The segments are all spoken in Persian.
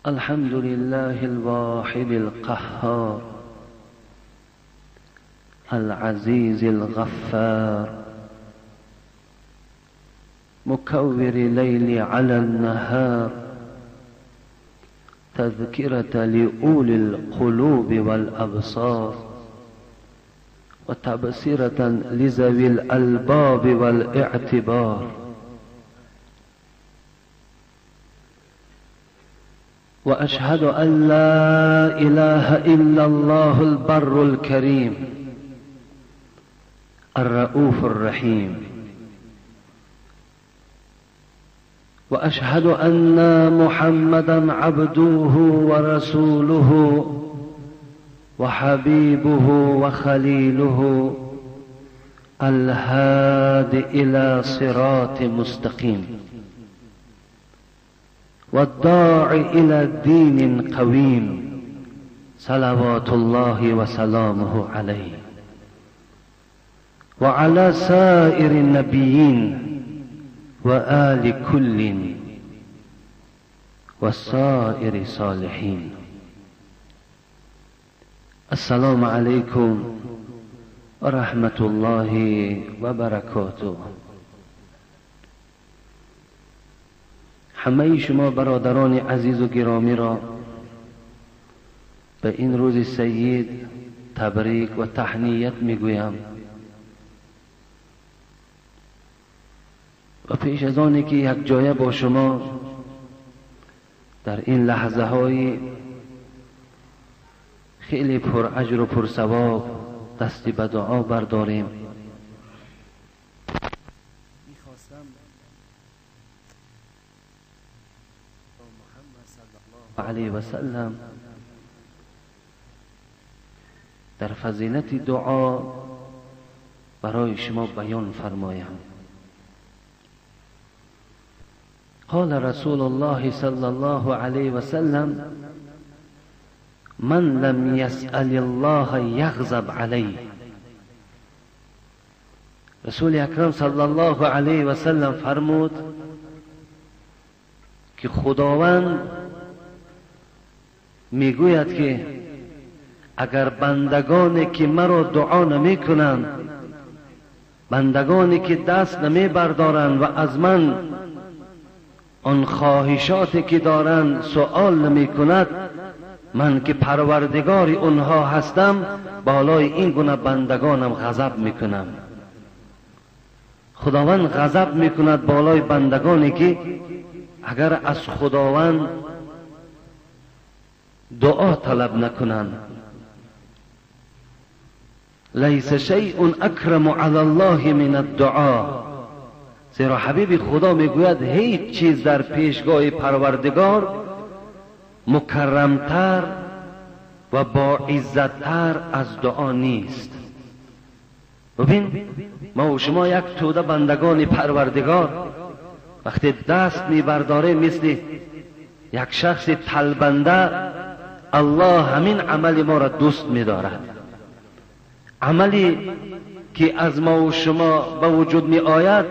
الحمد لله الواحد القهار العزيز الغفار مكور الليل على النهار تذكرة لأولي القلوب والأبصار وتبصرة لذوي الألباب والاعتبار. وأشهد أن لا إله إلا الله البر الكريم الرؤوف الرحيم. وأشهد أن محمدا عبده ورسوله وحبيبه وخليله الهادي إلى صراط مستقيم والداعي إلى دين قويم صلوات الله وسلامه عليه وعلى سائر النبيين وآل كل والسائر صالحين. السلام عليكم ورحمة الله وبركاته. همه شما برادران عزیز و گرامی را به این روز سید تبریک و تهنیت میگویم و پیش از آنی که یک جایه با شما در این لحظه های خیلی پر اجر و پر ثواب دستی به دعا برداریم، میخواستم محمد صلی الله علیه و سلم در فضیلت دعا برای شما بیان فرمایم. قال رسول الله صلی الله علیه و سلم من لم يسأل الله يغضب علیه. رسول اکرم صلی الله علیه و سلم فرمود که خداوند میگوید که اگر بندگانی که مرا دعا نمی کنند، بندگانی که دست نمی بردارند و از من آن خواهشاتی که دارند سؤال نمی کند، من که پروردگار اونها هستم بالای این گونه بندگانم غضب می کنم. خداوند غضب می کند بالای بندگانی که اگر از خداوند دعا طلب نکنند. لیس شیء اکرم علی الله من الدعا. زیرا حبیب خدا میگوید هیچ چیز در پیشگاه پروردگار مکرمتر و با عزتتر از دعا نیست. ببین ما و شما یک توده بندگان پروردگار وقتی دست میبرداره مثل یک شخص طلبنده، الله همین عمل ما را دوست می‌دارد. عملی که از ما و شما به وجود می آید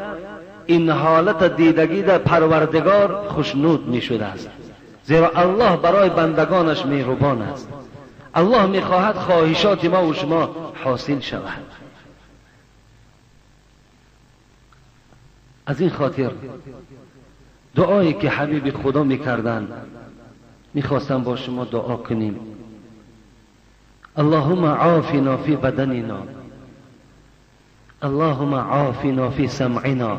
این حالت دیدگی در پروردگار خوشنود می شده است. زیرا الله برای بندگانش مهربان است. الله می خواهد خواهشات ما و شما حاصل شود. از این خاطر دعایی که حبیب خدا می کردن میخواستم با شما دعا کنیم. اللهم عافنا فی بدننا، اللهم عافنا فی سمعنا،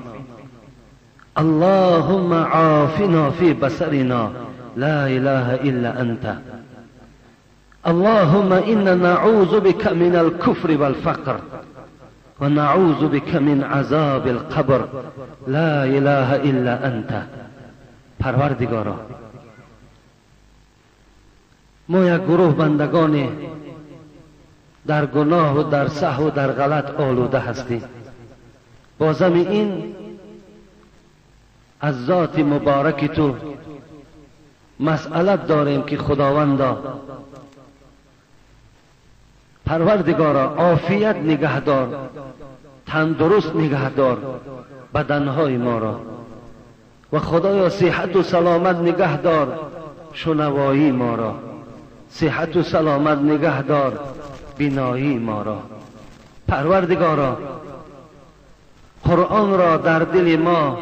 اللهم عافنا فی بصرنا، لا اله الا انت. اللهم انا نعوذ بك من الكفر والفقر و نعوذ بك من عذاب القبر، لا اله الا انت. پروردگارا ما یک گروه بندگان در گناه و در سهو و در غلط آلوده هستیم. بازم این از ذات مبارک تو مسئلت داریم که خداوندا پروردگارا عافیت نگهدار، تندرست نگهدار بدنهای ما را و خدایا صحت و سلامت نگهدار شنوایی ما را، صحت و سلامت نگه دار بینایی ما را. پروردگارا قرآن را در دل ما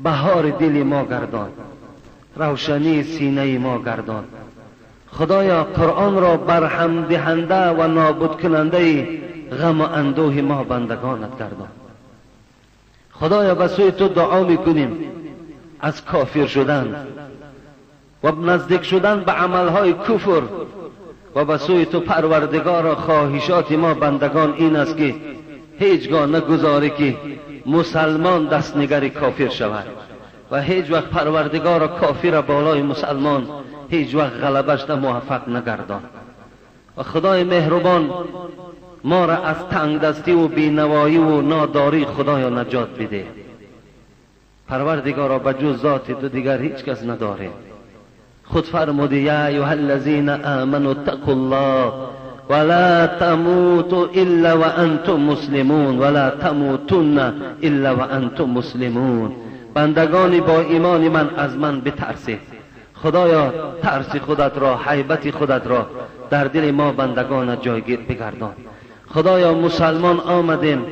بهار دل ما گردان، روشنی سینه ما گردان. خدایا قرآن را برهم دهنده و نابود کننده غم و اندوه ما بندگانت گردان. خدایا به سوی تو دعا میکنیم از کافر شدن و نزدیک شدن به عملهای کفر و به سوی تو پروردگار. خواهشات ما بندگان این است که هیچگاه نگذاری که مسلمان دستنگر کافر شود و هیچ وقت پروردگار کافر بالای مسلمان هیچ وقت غلبش موفق نگردان. و خدای مهربان ما را از تنگ دستی و بینوایی و ناداری خدایا نجات بده. پروردگارا به جز ذات تو دیگر هیچ کس نداره. خود فرمودی یا ایها الذین آمنوا اتقوا الله ولا تموتوا الا وانتم مسلمون ولا تموتن الا وانتم مسلمون. بندگانی با ایمان من از من بترسید. خدایا ترس خودت را، هیبت خودت را در دل ما بندگان جایگیر بگردان. خدایا مسلمان آمدیم،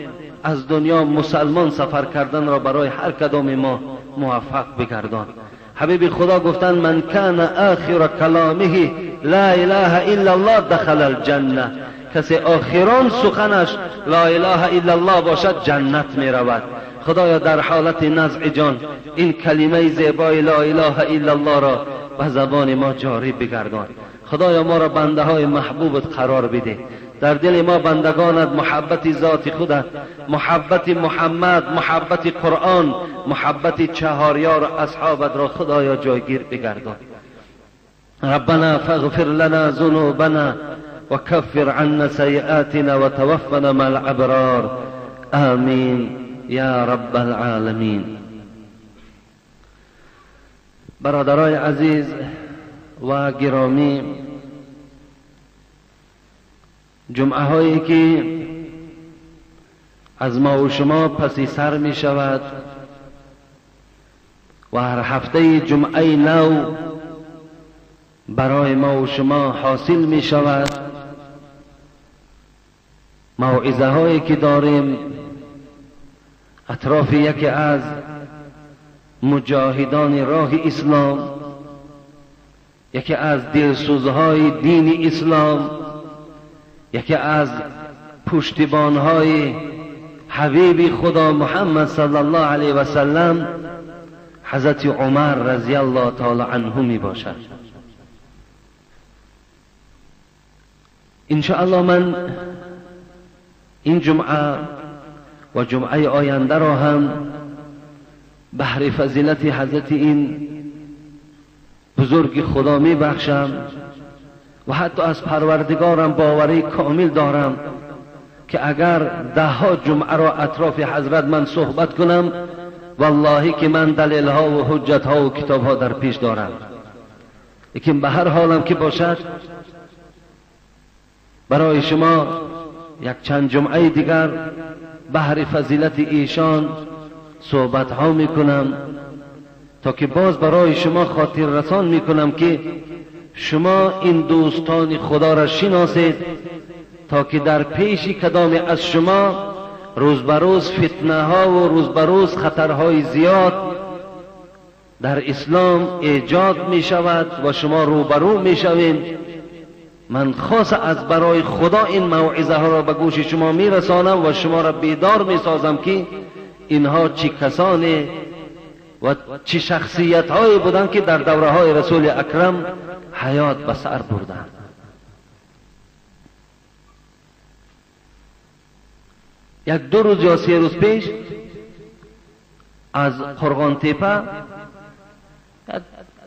از دنیا مسلمان سفر کردن را برای هر کدام ما موفق بگردان. حبیب خدا گفتن من کان آخر کلامه لا اله الا الله دخل الجنه. کسی آخران سخنش لا اله الا الله باشد جنت می رود. خدایا در حالت نزع جان این کلمه زیبای لا اله الا الله را به زبان ما جاری بگردان. خدایا ما را بنده های محبوبت قرار بده. در دل ما بندگانت محبت ذات خودت، محبت محمد، محبت قرآن، محبت چهاریار اصحابت را خدایا جایگیر بگردان. ربنا فاغفر لنا ذنوبنا وكفر عنا سيئاتنا وتوفنا مع الابرار آمین یا رب العالمین. برادرای عزیز و گرامی، جمعه هایی که از ما و شما پسی سر می شود و هر هفته جمعه نو برای ما و شما حاصل می شود، موعظه هایی که داریم اطراف یکی از مجاهدان راه اسلام، یکی از دلسوزهای دین اسلام، یکی از پشتیبانهای حبیب خدا محمد صلی الله علیه و سلم، حضرت عمر رضی الله تعالی عنه می باشد. انشاءالله من این جمعه و جمعه آینده را هم بهر فضیلت حضرت این بزرگ خدا می بخشم و حتی از پروردگارم باوری کامل دارم که اگر 10 جمعه را اطراف حضرت من صحبت کنم، والله که من دلیل ها و حجت ها و کتاب ها در پیش دارم. لیکن به هر حالم که باشد برای شما یک چند جمعه دیگر بهر فضیلت ایشان صحبت ها می کنم تا که باز برای شما خاطر رسان می کنم که شما این دوستان خدا را شناسید تا که در پیش کدام از شما روز به روز فتنه ها و روز به روز خطرهای زیاد در اسلام ایجاد می شود و شما روبرو می شوید. من خاص از برای خدا این موعظه ها را به گوش شما می رسانم و شما را بیدار می سازم که اینها چه کسانی و چه شخصیت هایی بودند که در دوره های رسول اکرم حیات به سر بردند. یک 2 روز یا 3 روز پیش از قرغان تپه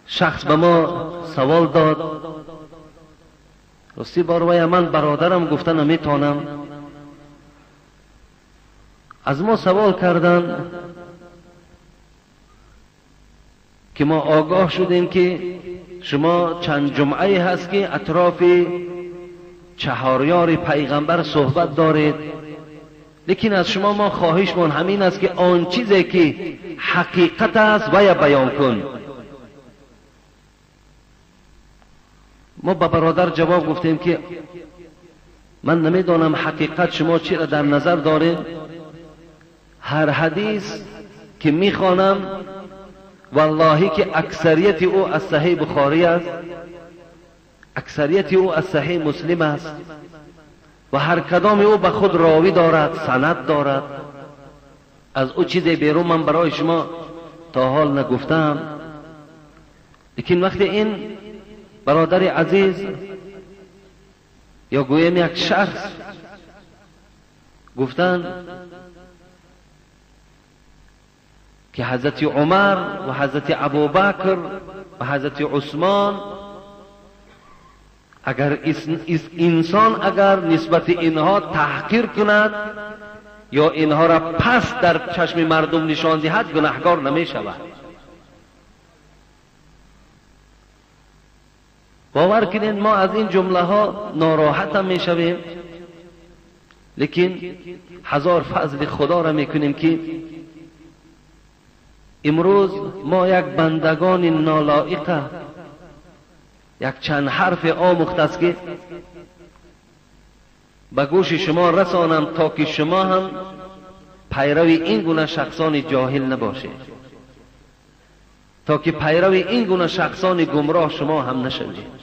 شخص به ما سوال داد. راستی باروی من برادرم گفتن نمیتونم. از ما سوال کردن که ما آگاه شدیم که شما چند جمعه هست که اطراف چهاریار پیغمبر صحبت دارید، لیکن از شما ما خواهشمان همین است که آن چیزی که حقیقت است و بیان کن. ما به برادر جواب گفتیم که من نمیدانم حقیقت شما چی را در نظر دارید. هر حدیث که میخوانم والله که اکثریت او از صحیح بخاری است، اکثریت او از صحیح مسلم است و هر کدام او به خود راوی دارد، سند دارد. از او چیزی بیرون من برای شما تا حال نگفتم. لیکن وقتی این برادر عزیز یا گویم یک شخص گفتن که حضرت عمر و حضرت ابوبکر و حضرت عثمان، اگر انسان اگر نسبت اینها تحقیر کند یا اینها را پس در چشم مردم نشان دهد گناهکار نمی شود. باور کنید ما از این جمله ها ناراحت هم می شویم، لیکن هزار فضل خدا را می کنیم که امروز ما یک بندگان نالایق یک چند حرف آموخته است که به گوش شما رسانم تا که شما هم پیروی این گونه شخصان جاهل نباشید، تا که پیروی این گونه شخصان گمراه شما هم نشوید.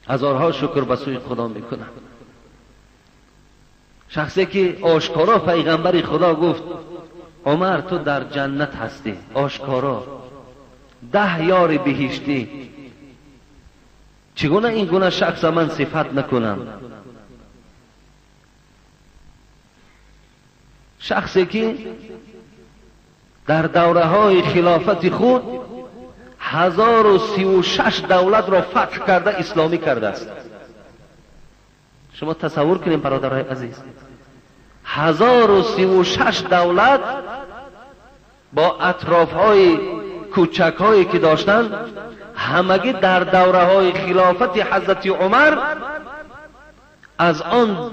هزارها شکر به سوی خدا میکنم. شخصی که آشکارا پیغمبر خدا گفت عمر تو در جنت هستی، آشکارا 10 یار بهشتی، چگونه این گونه شخص من صفت نکنم؟ شخصی که در دوره های خلافت خود 1036 دولت را فتح کرده، اسلامی کرده است. شما تصور کنید برادرای عزیز، 1036 دولت با اطراف های کوچک هایی که داشتند، همگی در دوره های خلافت حضرت عمر از آن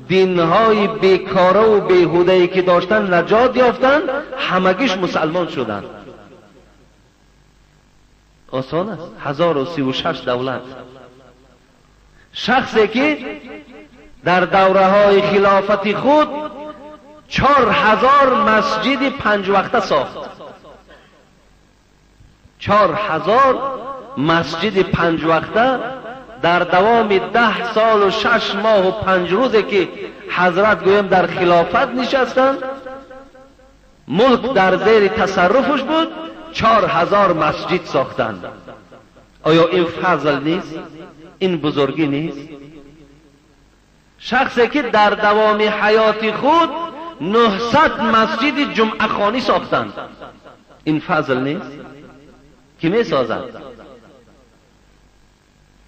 دین های بیکاره و بیهوده‌ای که داشتن نجات یافتند، همگیش مسلمان شدند. آسان است 1036 دولت. شخصی که در دوره های خلافت خود 4000 مسجد 5 وقته ساخت. 4000 مسجد 5 وقته در دوام 10 سال و 6 ماه و 5 روزی که حضرت گویم در خلافت نشستند، ملک در زیر تصرفش بود، 4000 مسجد ساختند. آیا این فضل نیست؟ این بزرگی نیست؟ شخصی که در دوام حیات خود 900 مسجد جمعه خانی ساختند، این فضل نیست؟ کی می سازند؟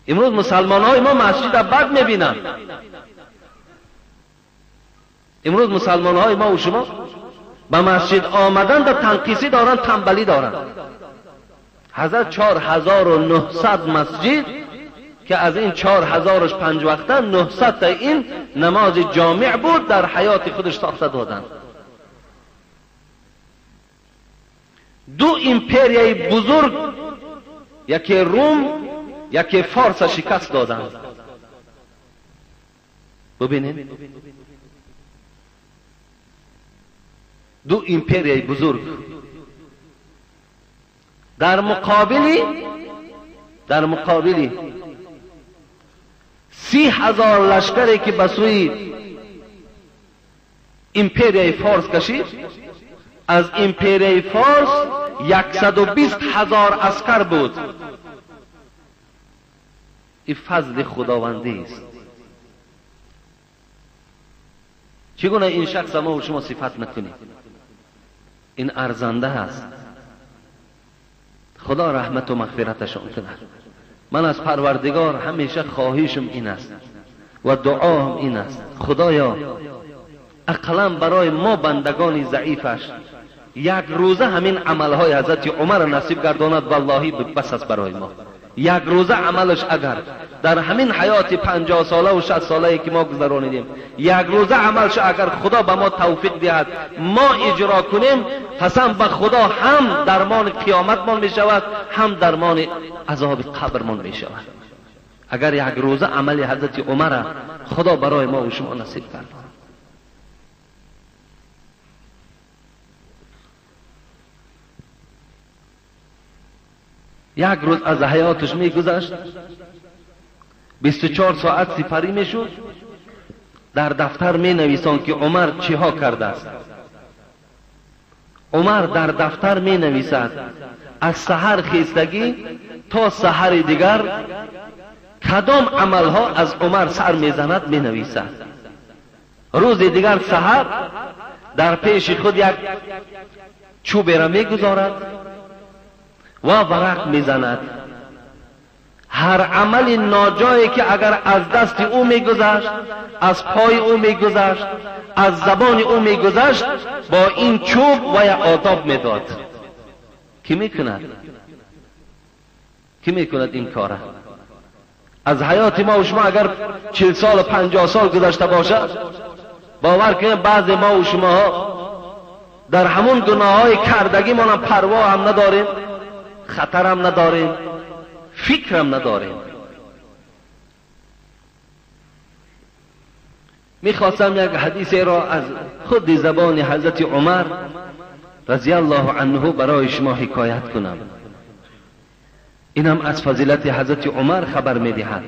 امروز مسلمان های ما مسجد بد میبینند. امروز مسلمان های ما و شما به مسجد آمدن در تنقیصی دارن، تنبلی دارن. حضرت 4900 مسجد که از این 4000ش 5 وقته 900 تا این نماز جامع بود در حیات خودش ساخته دادن. دو امپریای بزرگ، یکی روم یکی فارس شکست دادن. ببینید دو امپریای بزرگ در مقابلی 30,000 لشکری که به سوی امپریای فارس کشید، از امپریای فارس 120,000 عسکر بود. این فضل خداوندی است. چگونه این شخص ما و شما صفت نکنید؟ این ارزنده است. خدا رحمت و مغفرتشان کند. من از پروردگار همیشه خواهشم این است و دعاهم این است، خدایا اقلا برای ما بندگان ضعیفش یک روزه همین عملهای حضرت عمر نصیب گرداند، والله بس است برای ما. یک روزه عملش اگر در همین حیات 50 ساله و 60 ساله که ما گذرانیدیم، یک روزه عملش اگر خدا به ما توفیق دهد ما اجرا کنیم، قسم به خدا هم درمان قیامت من می شود، هم درمان عذاب قبر من می شود. اگر یک روزه عمل حضرت عمر خدا برای ما و شما نصیب فرماید. یک روز از حیاتش میگذشت، 24 ساعت سپری میشد، در دفتر می نویسان که عمر چی ها کرده است. عمر در دفتر می نویسد از سحر خیستگی تا سحر دیگر کدام عمل ها از عمر سر می زند می نویسد. روز دیگر سحر در پیش خود یک چوب را می گذارد و ورق می زند. هر عمل ناجایی که اگر از دست او می گذشت، از پای او می گذشت، از زبان او می گذشت، با این چوب و یا آداب می داد. کی می کند؟ کی می کند این کاره؟ از حیات ما و شما اگر 40 سال و 50 سال گذشته باشد، باور کنید بعض ما و شما در همون گناه های کردگی ما پروا هم نداریم، خطر هم نداریم، فکرم نداریم. میخواستم یک حدیثی را از خود زبان حضرت عمر رضی الله عنه برای شما حکایت کنم. اینم از فضیلت حضرت عمر خبر میدهد.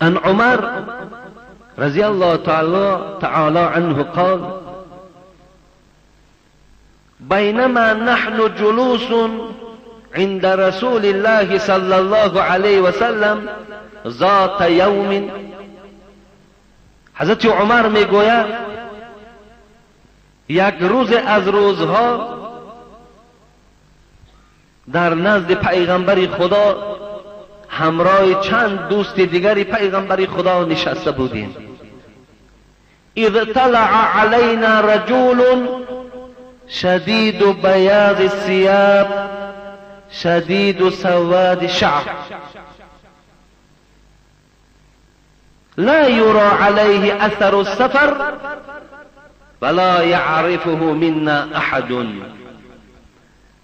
ان عمر رضی الله تعالی عنه قال: بينما نحن جلوس عند رسول الله صلى الله عليه وسلم ذات يوم. حضرت عمر میگوید یک روز از روزها در نزد پیغمبر خدا همراه چند دوست دیگری پیغمبر خدا نشسته بودیم. اذ طلع علينا رجل شدید بیاض الثياب شدید سواد الشعر لا يرى عليه اثر السفر ولا يعرفه منا احد.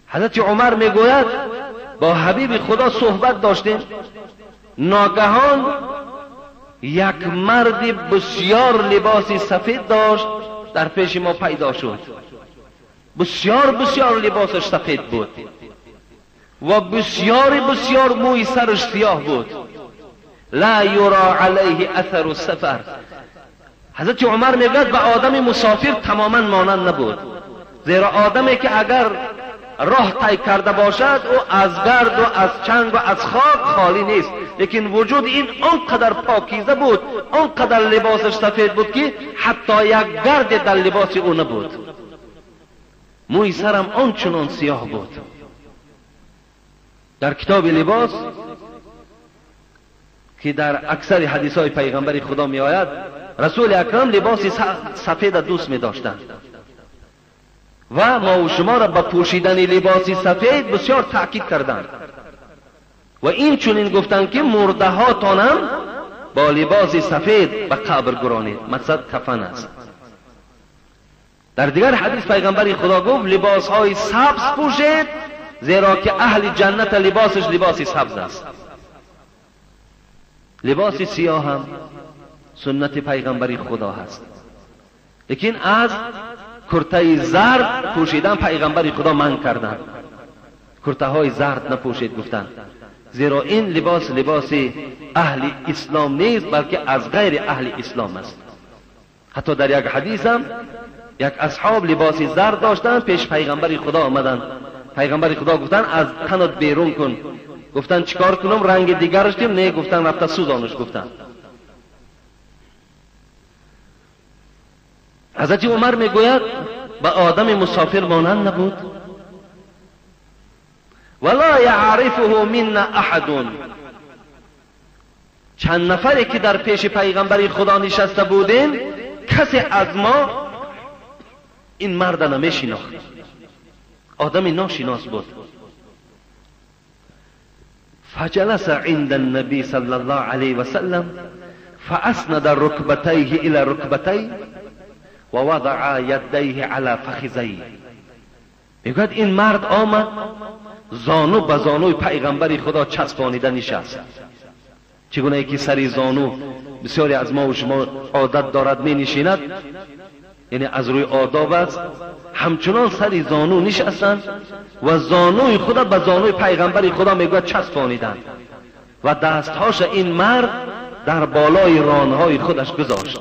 حضرت عمر میگوید با حبیب خدا صحبت داشتیم، ناگهان یک مرد بسیار لباسی سفید داشت در پیش ما پیدا شد. بسیار لباسش سفید بود و بسیار موی سرش سیاه بود. لا یرا علیه اثر السفر. حضرت عمر میگوید به آدم مسافر تماما مانند نبود، زیرا آدمی که اگر راه طی کرده باشد او از گرد و از چنگ و از خاک خالی نیست، لیکن وجود این آنقدر پاکیزه بود، آنقدر لباسش سفید بود که حتی یک گرد در لباس او نبود. موی سرم آنچنان سیاه بود. در کتاب لباس که در اکثر حدیث های پیغمبر خدا می آید، رسول اکرم لباس سفید دوست می داشتند و ما و شما را به پوشیدن لباس سفید بسیار تأکید کردند و این چنین گفتند که مرده هاتانم با لباس سفید به قبر گرانید. مقصد کفن است. در دیگر حدیث پیغمبر خدا گفت لباس های سبز پوشید، زیرا که اهل جنت لباسش لباس سبز است. لباس سیاه هم سنت پیغمبر خدا هست، لیکن از کرته زرد پوشیدن پیغمبر خدا منع کردند. کرته های زرد نپوشید گفتند، زیرا این لباس اهل اسلام نیست، بلکه از غیر اهل اسلام است. حتی در یک حدیث هم یک اصحاب لباس زرد داشتن، پیش پیغمبر خدا آمدن. پیغمبر خدا گفتن از تنت بیرون کن. گفتن چیکار کنم؟ رنگ دیگرش دیم؟ نه، گفتن رفته سوزانش. گفتن حضرت عمر میگوید به آدم مسافر مانند نبود. ولا یعرفه منا احد. چند نفری که در پیش پیغمبر خدا نشسته بودیم، کسی از ما این مرد نمیشناخت. آدم ناشناس بود. فجلس عند النبي صلى الله عليه وسلم فأسند ركبتيه إلى ركبتيه ووضع يديه على فخذيه. میگوید این مرد آمد زانو به زانوی پیغمبر خدا چسبانیده نشست. چگونه که سری زانو بسیاری از ما و شما عادت دارد می نشیند، یعنی از روی آداب است، همچنان سری زانو نشستند و زانوی خدا به زانوی پیغمبر خدا میگوید چسبانیدند و دستهاش این مرد در بالای رانهای خودش گذاشت.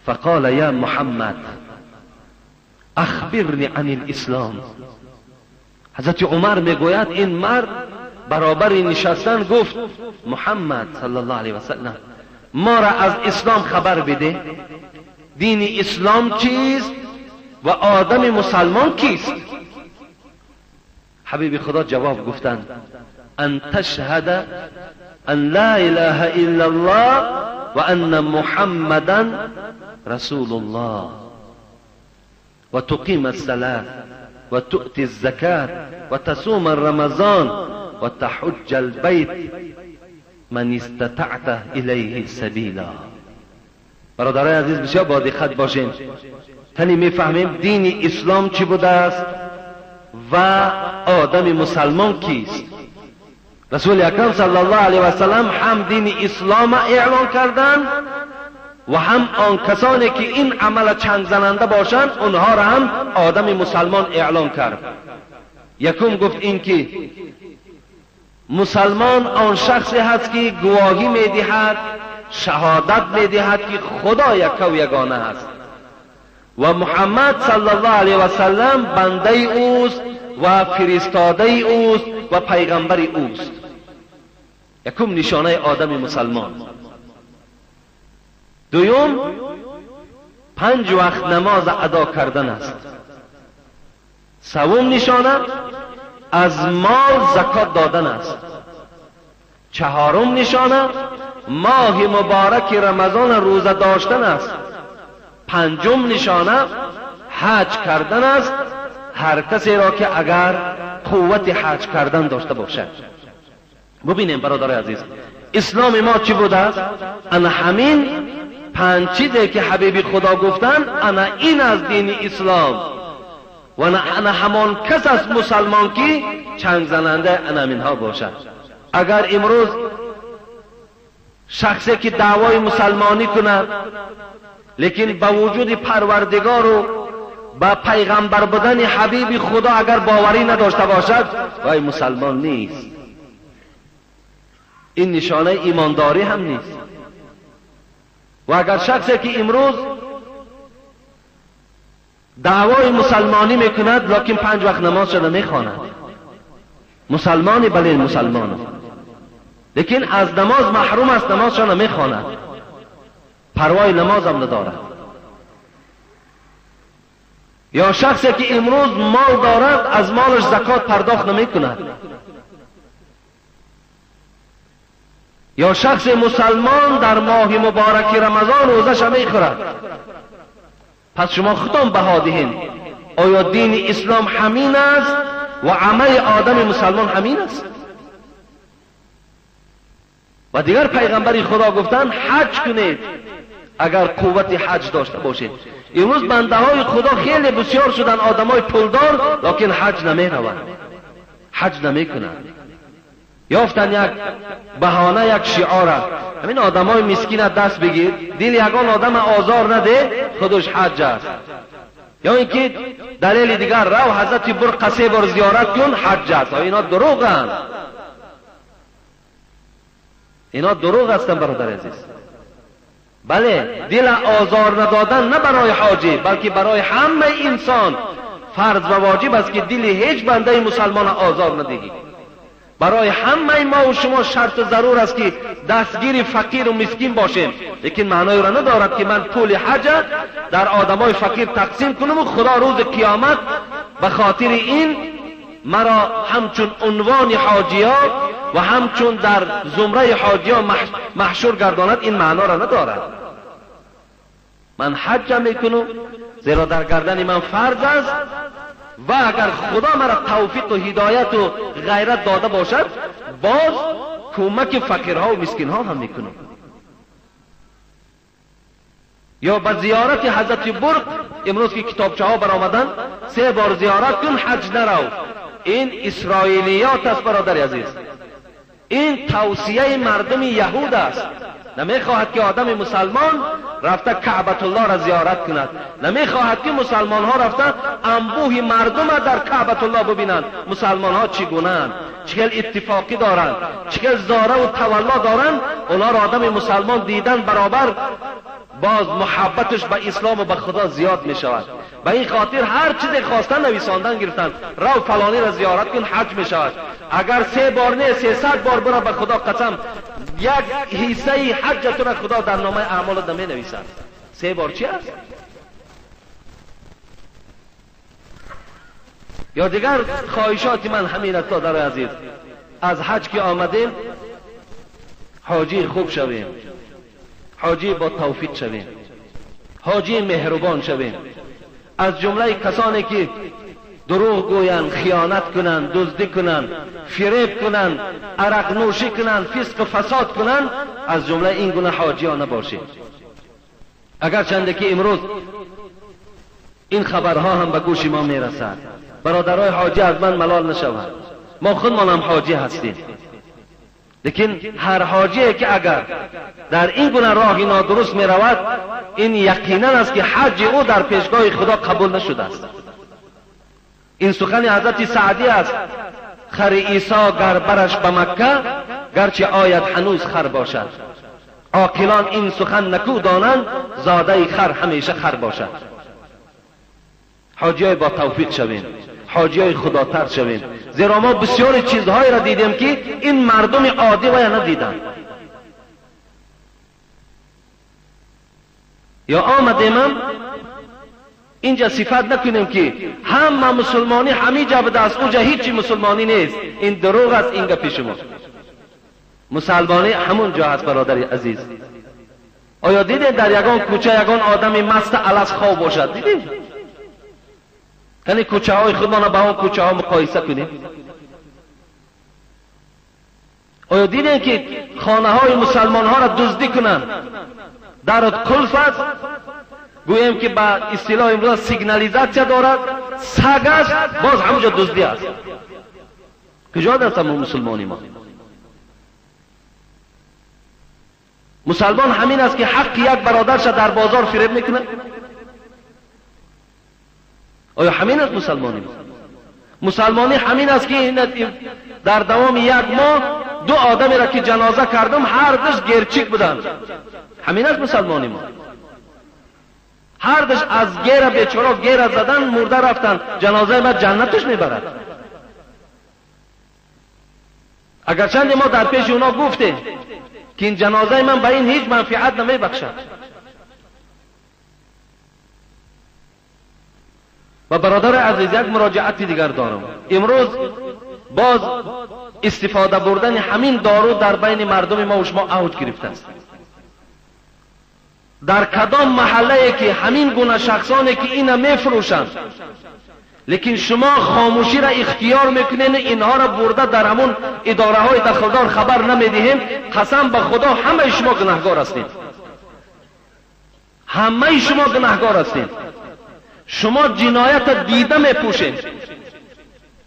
فقال یا محمد اخبرنی عن الاسلام. حضرت عمر میگوید این مرد برابر نشستن گفت محمد صلی الله علیه و سلم ما را از اسلام خبر بده، دین اسلام چیست و آدم مسلمان کیست؟ حبیب خدا جواب گفتند ان تشهد ان لا اله الا الله و ان محمدا رسول الله و تقیم الصلاة و تؤتی الزکاة و تصوم رمضان و تحج البیت من استطعت الیه سبیلا. برادرای عزیز بسیار با دقت باشیم، تنی میفهمیم دین اسلام چی بوده است و آدم مسلمان کیست. رسول اکرم صلی الله علیه و سلم هم دین اسلام اعلان کردند و هم آن کسانی که این عمل چنگ زننده باشند اونها را هم آدم مسلمان اعلان کرد. یکم گفت این که مسلمان آن شخصی هست که گواهی میدهد، شهادت میدهد که خدا یک و یگانه است و محمد صلی الله علیه و سلم بنده اوست و فرستاده اوست و پیغمبر اوست. یکم نشانه آدم مسلمان. دوم 5 وقت نماز ادا کردن است. سوم نشانه از مال زکات دادن است. چهارم نشانه ماه مبارک رمضان روزه داشتن است. پنجم نشانه حج کردن است، هر کسی را که اگر قوت حج کردن داشته باشد. ببینیم برادر عزیز اسلام ما چی بوده است؟ انا همین 5 چیزی که حبیب خدا گفتن انا این از دین اسلام و انا همان کس از مسلمان که چنگ زننده انا منها باشد. اگر امروز شخصی که دعوای مسلمانی کند لیکن با وجود پروردگار و با پیغمبر بودن حبیب خدا اگر باوری نداشته باشد وای مسلمان نیست. این نشانه ایمانداری هم نیست. و اگر شخصی که امروز دعوای مسلمانی میکند لیکن 5 وقت نماز شده میخواند، مسلمانی بله مسلمان لیکن از نماز محروم است، نماز شده میخواند، پروای نماز هم ندارد. یا شخصی که امروز مال دارد از مالش زکات پرداخت نمیکند. یا شخص مسلمان در ماه مبارک رمضان روزش میخورد. پس شما خودتان بها دهید آیا دین اسلام همین است و عمل آدم مسلمان همین است؟ و دیگر پیغمبر خدا گفتن حج کنید اگر قوت حج داشته باشید. امروز بنده های خدا خیلی بسیار شدن، آدم های پولدار، لیکن حج نمی روند، حج نمی کنند. یافتن یک بهانه، یک شعار، همین آدم های مسکین دست بگیر، دل یگان آدم آزار نده، خودش حج است. یا اینکه دلیل دیگر رو حضرت بر قصه بر زیارت کن، حج است. اینا دروغند، اینا دروغ هستن برادر عزیز. بله دل آزار ندادن نه برای حاجی بلکه برای همه انسان فرض و واجب است که دل هیچ بنده مسلمان آزار ندهی. برای همه ما و شما شرط و ضرور است که دستگیر فقیر و مسکین باشیم، لیکن معنای را ندارد که من پول حج در آدمای فقیر تقسیم کنم و خدا روز قیامت به خاطر این مرا همچون عنوان حاجی‌ها و همچون در زمره حاجی‌ها محشور گرداند. این معنا را ندارد. من حج میکنم زیرا در گردن من فرض است و اگر خدا مرا توفیق و هدایت و غیرت داده باشد باز کمک فقیرها و مسکینها هم میکنم. یا به زیارت حضرت برق، امروز که کتابچه ها برآمدن 3 بار زیارت کن حج نرو. این اسرائیلیات است برادر عزیز، این توصیه مردم یهود است. نمیخواهد که آدم مسلمان رفته کعبت الله را زیارت کند، نمیخواهد که مسلمان ها رفته انبوه مردم در کعبت الله ببینند مسلمان ها چگونه‌اند، چگل اتفاقی دارند، چگل زاره و تولا دارند. اونا را آدم مسلمان دیدن برابر باز محبتش به اسلام و به خدا زیاد می شود. به این خاطر هر چیز خواستن نویساندن گرفتن، رو فلانی را زیارت کن حج می شود. اگر 3 بار نه 300 بار برا به خدا قسم یک حصه حج تو را خدا در نامه اعمال نمی نویسد. 3 بار چی است؟ یا دیگر خواهشات من همین است دادر عزیز، از حج که آمدیم حاجی خوب شویم، حاجی با توفیق شویم، حاجی مهربان شویم. از جمله کسانی که دروغ گویند، خیانت کنند، دزدی کنند، فریب کنند، عرق نوشی کنند، فسق و فساد کنند، از جمله این گونه حاجیان نباشید. اگر چنده که امروز این خبرها هم به گوش ما میرسد، برادرای حاجی از من ملال نشوند، ما خودمان هم حاجی هستیم. لیکن هر حاجی که اگر در این گونه راهی نادرست می رود، این یقینا است که حج او در پیشگاه خدا قبول نشده است. این سخن حضرت سعدی است: خر عیسی گر برش به مکه، گرچه آید هنوز خر باشد. عاقلان این سخن نکو دانند، زاده خر همیشه خر باشد. حاجی با توفیق شویم، حاجی خداتر شویم، زیرا ما بسیار چیزهایی را دیدیم که این مردم عادی و یا ندیدن. یا آمدیم اینجا صفت نکنیم که همه مسلمانی همینجا بده است، اونجا هیچی مسلمانی نیست. این دروغ است. اینجا پیش ما مسلمانی همون جا هست. برادر عزیز، آیا دیدید در یگان کوچه یگان آدمی مست الست خواب باشد؟ دیدید؟ یعنی کوچه های خودمان با اون کوچه ها مقایسه کنیم. آیا دیدید که خانه های مسلمان ها را دزدی کنند؟ در کلف است، گویم که با اصطلاح امروز سیگنالیزاسیا دارد، سگ است، باز همونجا دزدی است. کجا دست ما مسلمانی ما؟ مسلمان همین است که حق یک برادرش در بازار فریب میکنه؟ آیا همین است مسلمانی ما؟ مسلمانی همین است که در دوام 1 ماه 2 آدمی را که جنازه کردم هر دوش گرچیک بودند. همین است مسلمانی ما. هر دوش از گیر بیچاره گیر زدن، مرده رفتن، جنازه ما جنتش میبرد. اگرچند ما در پیش اونا گفتیم که این جنازه من به این هیچ منفعت نمیبخشد. و برادر عزیز، یک مراجعتی دیگر دارم. امروز باز استفاده بردن همین دارو در بین مردم ما و شما اوج گرفته است. در کدام محله که همین گونه شخصانی که اینا میفروشند، لیکن شما خاموشی را اختیار میکنین، اینها را برده در همون اداره های دخلدار خبر نمیدهیم، قسم به خدا همه شما گناهگار هستید. همه شما گناهگار هستید. شما جنایت دیده میپوشین،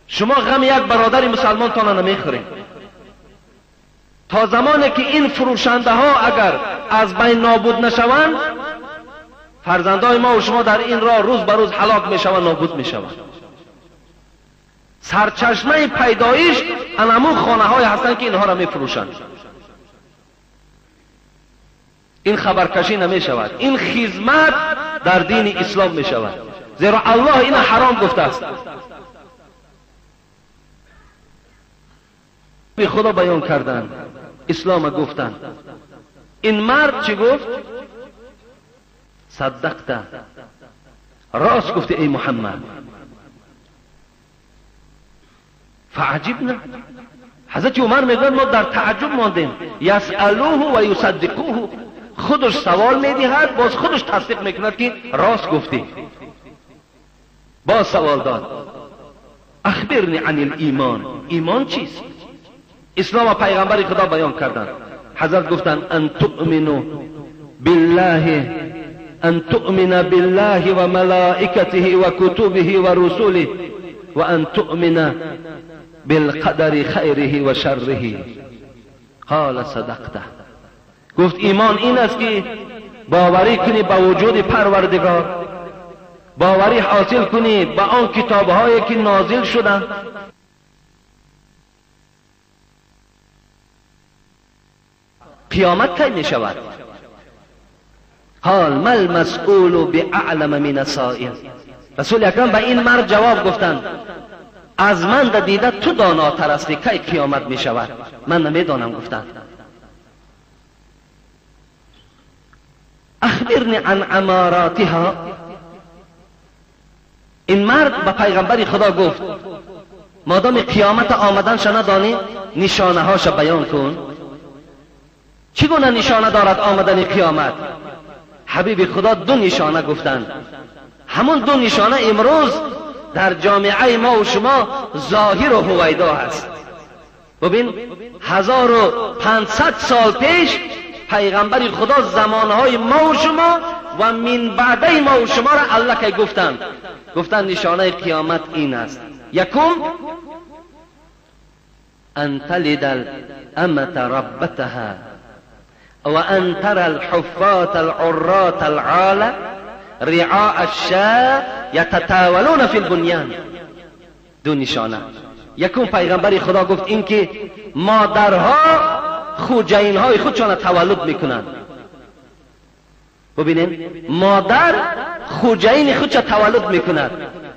شما غم یک برادر مسلمان تان نمیخورین. تا زمانی که این فروشنده ها اگر از بین نابود نشوند، فرزندای ما و شما در این راه روز به روز هلاک میشوند، نابود میشوند. سرچشمه پیدایش انمون خانه های هستند که اینها را میفروشند. این خبرکشی نمی شود، این خدمت در دین اسلام می شود، زیرا الله این حرام گفته است. به خدا بیان کردن، اسلام گفتن. این مرد چی گفت؟ صدقت، راست گفته ای محمد. فعجبنا، حضرت عمر میگن ما در تعجب ماندیم. یسألوه و یصدقوه، خودش سوال میدهد باز خودش تصدیق میکند که راست گفتی. باز سوال داد اخبرنی عن الایمان، ایمان چیست؟ اسلام و پیغمبر خدا بیان کردند. حضرت گفتند ان تؤمنوا بالله ان تؤمن بالله و ملائکته و کتبه و رسوله و ان تؤمن بالقدر خیره و شره. قال صدقته. گفت ایمان این است که باوری کنی به وجود پروردگار، باوری حاصل کنی به آن کتابهایی که نازل شدند، قیامت کی می شود؟ قال ما المسئول باعلم من السائل. رسول اکرم به این مرد جواب گفتند از من دیده تو داناتر هستی کی قیامت می شود؟ من نمیدانم. گفتند اخبرنی عن اماراتها. این مرد به پیغمبر خدا گفت مادام قیامت آمدنش ندانی نشانه هاش بیان کن. چگونه نشانه دارد آمدن قیامت؟ حبیب خدا دو نشانه گفتند. همون دو نشانه امروز در جامعه ما و شما ظاهر و هویدا هست. ببین 1500 سال پیش پیغمبر خدا زمانهای ما و شما و من بعده ما و شما را الله که گفتند نشانه قیامت این است. یکم ان تلد الامة ربتها و ان ترى الحفاة العراة العالة رعاء الشاة یتطاولون فی البنیان. دو نشانه. یکم پیغمبر خدا گفت این که مادرها خوجینهای خودشان تولد میکنند. ببینید مادر خوجین خودش تولد میکند.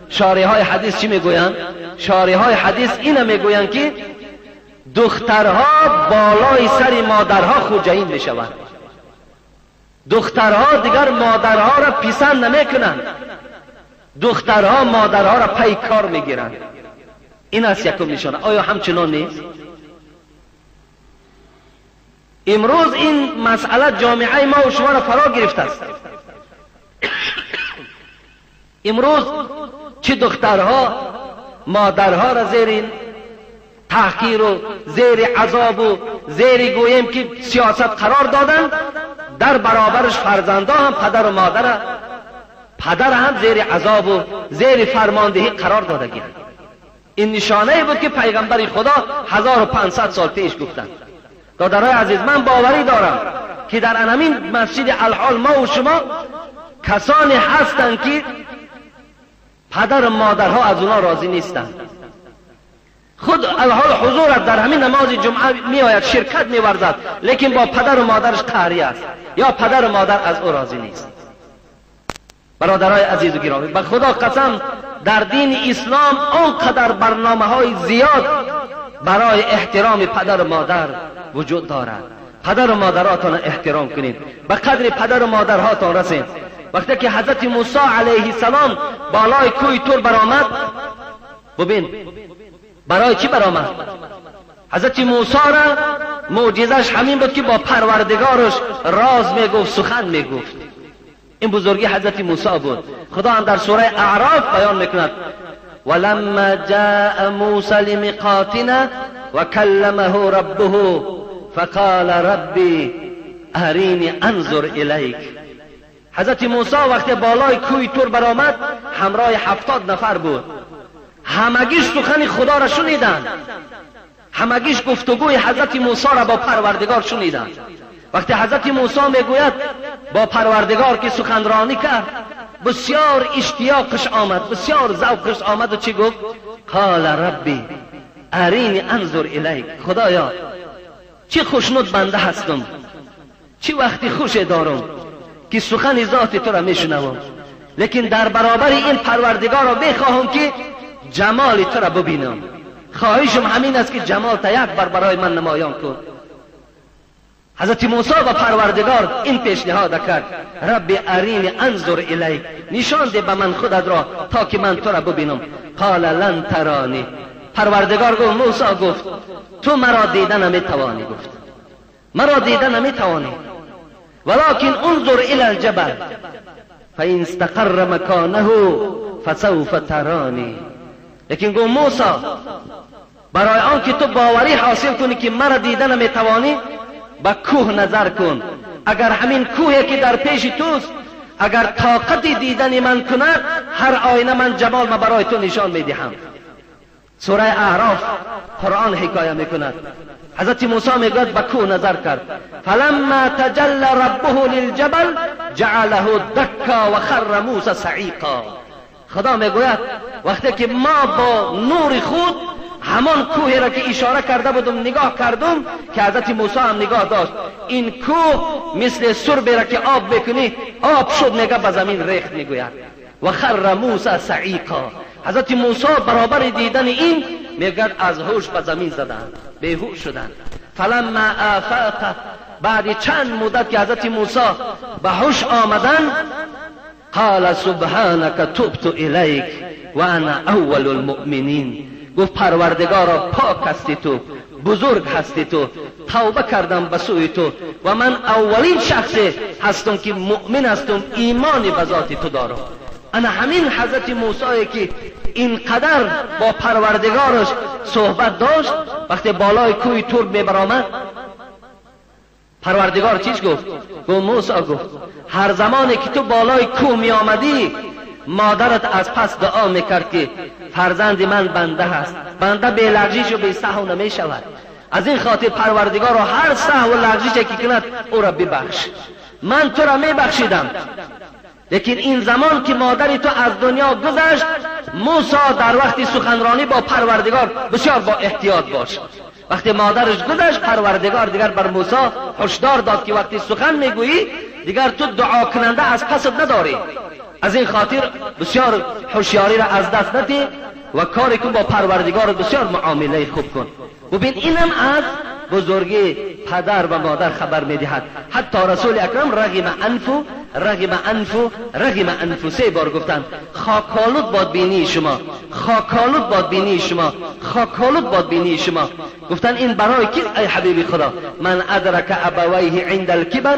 شارح های حدیث چی میگویند؟ شارح های حدیث اینه میگویند که دخترها بالای سر مادرها خوجین میشوند. دخترها دیگر مادرها را پسند نمیکنند. دخترها مادرها را پی کار میگیرند. این است یکم نشانه. آیا همچنان نیست؟ امروز این مسئله جامعه ما و شما را فرا گرفته است. امروز چه دخترها مادرها را زیر تحقیر و زیر عذاب و زیر گویم که سیاست قرار دادند، در برابرش فرزندا هم پدر و مادر پدر هم زیر عذاب و زیر فرماندهی قرار داده گیرند. این نشانه بود که پیغمبر خدا 1500 سال پیش گفتند. دادرای عزیز من باوری دارم که در همین مسجد الحال ما و شما کسانی هستند که پدر و مادرها از اونا راضی نیستند. خود الحال حضور در همین نماز جمعه می آید شرکت می ورزد، لیکن با پدر و مادرش قهری است یا پدر و مادر از او راضی نیست. برادرای عزیز و گرامی به خدا قسم در دین اسلام آنقدر برنامه های زیاد برای احترام پدر و مادر وجود دارد. پدر و مادراتان احترام کنید، به قدر پدر و مادرهاتان رسید. وقتی که حضرت موسی علیه السلام بالای کوه طور برآمد، ببین برای چی برآمد؟ حضرت موسی را معجزش همین بود که با پروردگارش راز میگفت، سخن میگفت. این بزرگی حضرت موسی بود. خدا هم در سوره اعراف بیان میکند ولما جاء موسی لمیقاتنا وکلمه ربه فقال ربی ارینی انظر الیک. حضرت موسی وقتی بالای کوه طور برآمد همراه 70 نفر بود. همگیش سخن خدا را شنیدند، همگیش گفتگوی حضرت موسی را با پروردگار شنیدند. وقتی حضرت موسی میگوید با پروردگار که سخنرانی کرد، بسیار اشتیاقش آمد، بسیار ذوقش آمد و چی گفت؟ قال ربی ارینی انظر الیک. خدایا چه خوشنود بنده هستم، چه وقتی خوش دارم که سخن ذات تو را میشنوم، لیکن در برابر این پروردگار را بخواهم که جمال تو را ببینم. خواهشم همین است که جمال تا یک بار برای من نمایان کن. حضرت موسی و پروردگار این پیشنهاد کرد رب ارینی انظر الیک، نشان ده به من خودت را تا که من تو را ببینم. قال لن ترانی. پروردگار گفت موسی گفت تو مرا دیدن نمیتوانی، گفت مرا دیدن نمیتوانی، ولكن انظر الى الجبل فان استقر مكانه فسوف ترانی. لیکن گفت موسی برای آن که تو باوری حاصل کنی که مرا دیدن نمیتوانی، به کوه نظر کن. اگر همین کوهی که در پیش توست اگر طاقت دیدن من کند هر آینه من جمال ما برای تو نشان میدهم. سوره اعراف قرآن حکایه میکند. حضرت موسی میگوید به کوه نظر کرد، فلما تجلی ربه للجبل جعله دکا و خر موسی صعیقا. خدا میگوید وقتی که ما با نور خود همان کوهی را که اشاره کرده بودم نگاه کردم که حضرت موسی هم نگاه داشت، این کوه مثل سربی را که آب بکنی آب شد، میگه به زمین ریخت. میگوید و خر موسی صعیقا. حضرت موسی برابر دیدن این میگه از هوش به زمین زدن، بیهوش شدن. فلما آفاق، بعد چند مدت که حضرت موسی به هوش آمدن، قال سبحانك تبت الیک و انا اول المؤمنین. گفت پروردگارا پاک هستی تو، بزرگ هستی تو، توبه کردم به سوی تو و من اولین شخصی هستم که مؤمن هستم، ایمانی به ذات تو دارم. انا همین حضرت موسی که اینقدر با پروردگارش صحبت داشت، وقتی بالای کوه تور میبرآمد پروردگار چیز گفت؟ گفت موسی، گفت هر زمانی که تو بالای کوه می آمدی مادرت از پس دعا میکرد که فرزند من بنده هست، بنده بی لغزش و بی سهو نمی شود، از این خاطر پروردگار هر سهو و لغزش که کند او را ببخش. من تو را می بخشیدم، لیکن این زمان که مادری تو از دنیا گذشت، موسی در وقت سخنرانی با پروردگار بسیار با احتیاط باش. وقتی مادرش گذشت پروردگار دیگر بر موسی هشدار داد که وقتی سخن میگویی دیگر تو دعا کننده از پست نداری، از این خاطر بسیار هوشیاری را از دست نده و کاری کن با پروردگار بسیار معامله خوب کن. ببین اینم از بزرگی پدر و مادر خبر میدهد. حتی رسول اکرم رغم انفو رغم انفو رغم انفو 3 بار گفتن خاکالود باد بینی شما، خاکالود باد بینی شما، خاکالود باد بینی شما. گفتن این برای کی ای حبیب خدا؟ من ادرک ابویه عند الكبر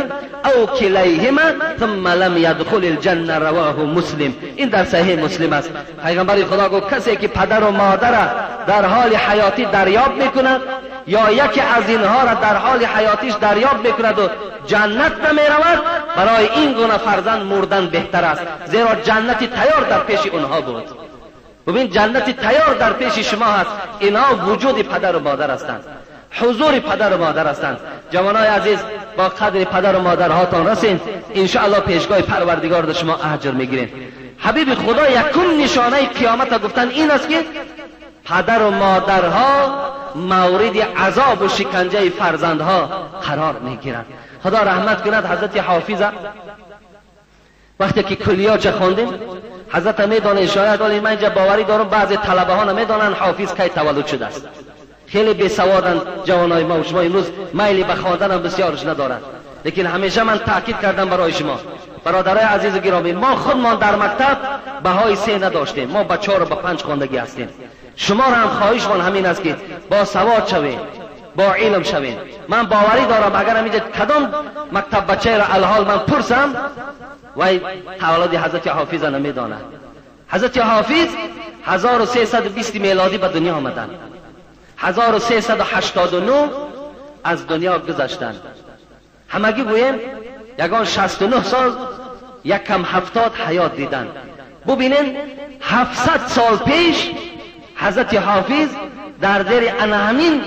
او کلیهما ثم لم يدخل الجنه، رواه مسلم. این در صحیح مسلم است. پیغمبر خدا گفت کسی که پدر و مادر در حال حیاتی دریاب میکند یا یکی از اینها را در حال حیاتیش دریاب میکند و جنت نمیرود، برای این گونه فرزند مردن بهتر است، زیرا جنت تیار در پیش اونها بود. ببین جنت تیار در پیش شما هست. اینها وجود پدر و مادر هستند، حضور پدر و مادر هستند. جوانای عزیز با قدر پدر و مادرهاتان رسین، انشاءالله پیشگاه پروردگار در شما اجر میگیرین. حبیب خدا یکم نشانه قیامت گفتن این است که پدر و مادرها مورد عذاب و شکنجه فرزندها قرار میگیرند. خدا رحمت کند حضرت حافظه وقتی که کلیات خوندیم حضرت میدانه شاید، ولی من اینجا باوری دارم بعضی طلبه ها نمیدانن حافظ کی تولد شده است. خیلی بی سوادن جوانای ما و شما امروز میلی به خواندن هم بسیارش ندارند، لیکن همیشه من تاکید کردم برای شما برادرای عزیز و گرامی، ما خودمان در مکتب بهای 3 نداشتیم، ما به 4 و به 5 خواندگی هستیم. شما را هم خواهشمان همین است که با سواد شوید، با علم شوید. من باوری دارم اگر همینجا کدام مکتب بچه را الحال من پرسم وای تولد حضرت حافظ نمیداند. حضرت حافظ 1320 میلادی به دنیا آمدند، 1389 از دنیا گذشتند. همگی گویم یگان 69 سال یک کم 70 حیات دیدند. ببینین 700 سال پیش حضرت حافظ در دیر همین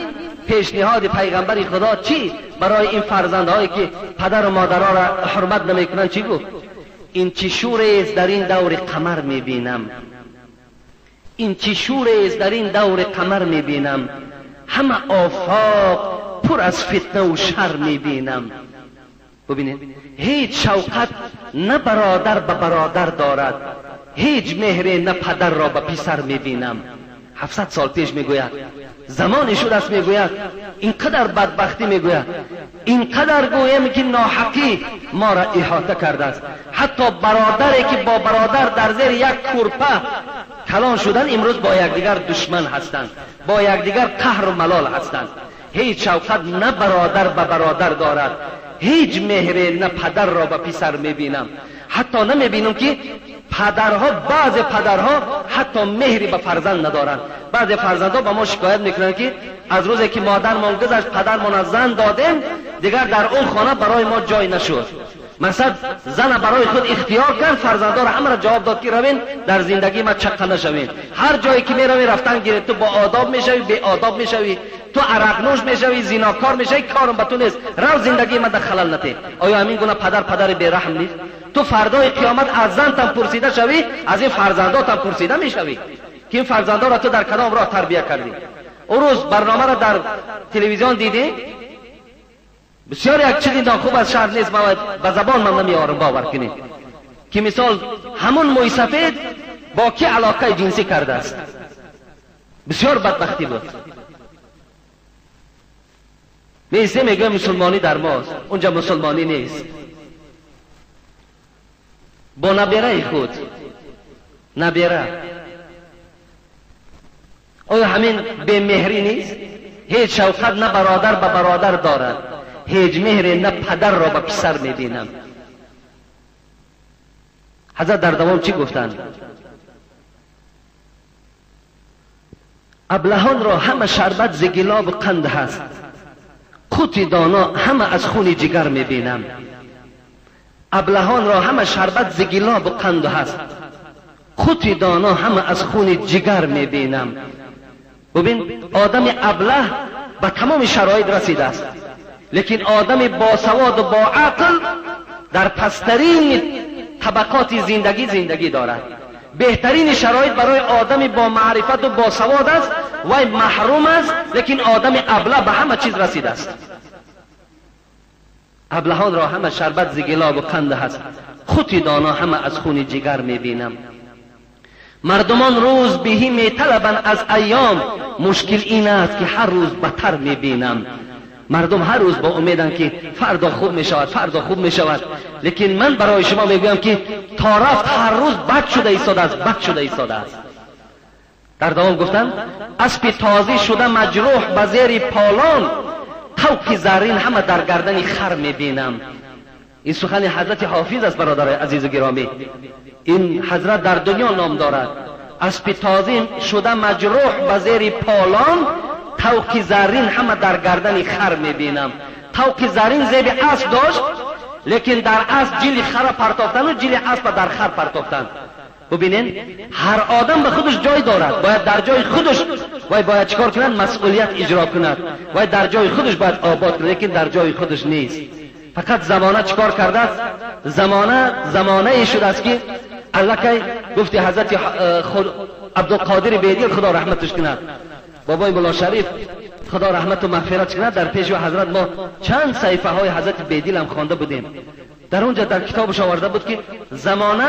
پیشنهاد پیغمبر خدا چی برای این فرزندهایی که پدر و مادرها را حرمت نمیکنند چی گفت؟ این چه شوری است در این دور قمر میبینم، این چه شوری است در این دور قمر میبینم، همه آفاق پر از فتنه و شر میبینم. ببینید هیچ شوقت نه برادر به برادر دارد، هیچ مهر نه پدر را به پسر میبینم. 700 سال پیش میگوید، زمانی شد است میگوید، اینقدر بدبختی میگوید، اینقدر گویم که ناحقی ما را احاطه کرده است. حتی برادری که با برادر در زیر یک کرپه کلان شدن امروز با یکدیگر دشمن هستند، با یکدیگر قهر و ملال هستند. هیچ شوقت نه برادر به برادر دارد، هیچ مهر نه پدر را به پسر میبینم. حتی نمیبینم که پدرها، بعض پدرها حتی مهری به فرزند ندارند. بعض فرزندها با ما شکایت میکنند که از روزی که مادرمان گذشت پدرمان از زن دادیم دیگر در اون خانه برای ما جای نشد. مثلا زن برای خود اختیار کرد، فرزندان همه را جواب داد که روین در زندگی ما چقه نشوین، هر جایی که میروی رفتن گیره، تو با آداب میشوی، بی آداب میشوی، تو عرق نوش میشوی، زیناکار میشوی، کارم به تو نیست، رو زندگی ما در خلل نته. آیا همین گونه پدر بی رحم نیست؟ تو فردای قیامت از زن تم پرسیده شوی، از این فرزندات هم پرسیده میشوی که این فرزندان را تو در کدام راه تربیت کردی. اون روز برنامه را در تلویزیون دیدی، بسیار یک چیزی ناخوب از شهر نیست، ما به زبان من نمیارم باور کنید که مثال همون موی سفید با کی علاقه جنسی کرده است. بسیار بدبختی بود. میسته میگه مسلمانی در ماست، اونجا مسلمانی نیست. با نبیره خود نبیره، آیا همین به مهری نیست؟ هیچ شوقت نه برادر به برادر دارد، هیچ مهری نه پدر را به پسر میبینم. حضرت در دوام چی گفتند؟ ابلهان را همه شربت ز گلاب قند هست، قوت دانا همه از خون جگر میبینم. ابلهان را همه شربت ز گلاب قند هست، قوت دانا همه از خون جگر میبینم. ببین آدم ابله به تمام شرایط رسیده است، لیکن آدم با سواد و با عقل در پسترین طبقات زندگی دارد. بهترین شرایط برای آدم با معرفت و با سواد است و محروم است، لیکن آدم ابله به همه چیز رسیده است. ابلهان را همه شربت ز گلاب و قند هست، خود دانا همه از خون جگر میبینم. مردمان روز بهی میطلبند از ایام، مشکل این است که هر روز بدتر میبینم. مردم هر روز با امیدن که فردا خوب میشود، فردا خوب میشود، لیکن من برای شما میگویم که تا رفت هر روز بد شده ایستاده است، بد شده ایستاده است. در دوام گفتن اسب تازی شده مجروح به زیر پالان، طوق زرین همه در گردن خر میبینم. این سخن حضرت حافظ است برادر عزیز و گرامی. این حضرت در دنیا نام دارد. اسب تازی شده مجروح به زیر پالان، طوق زرین همه در گردن خر میبینم. طوق زرین زیب اسب داشت، لیکن در اسب جیل خر پرتافتن و جیل اسب در خر پرتافتن. ببینین هر آدم به خودش جای دارد، باید در جای خودش باید چیکار کند؟ مسئولیت اجرا کند، باید در جای خودش باید آباد کند، لیکن در جای خودش نیست. فقط زمانه چیکار کرده است؟ زمانه ای شده است که الله که گفتی حضرت عبدالقادر بیدیل خدا رحمتش کند، بابای مولا شریف خدا رحمت و مغفرت کند، در پیش حضرت ما چند صحیفه های حضرت بیدیل هم خوانده بودیم. در اونجا در کتابش آورده بود که زمانه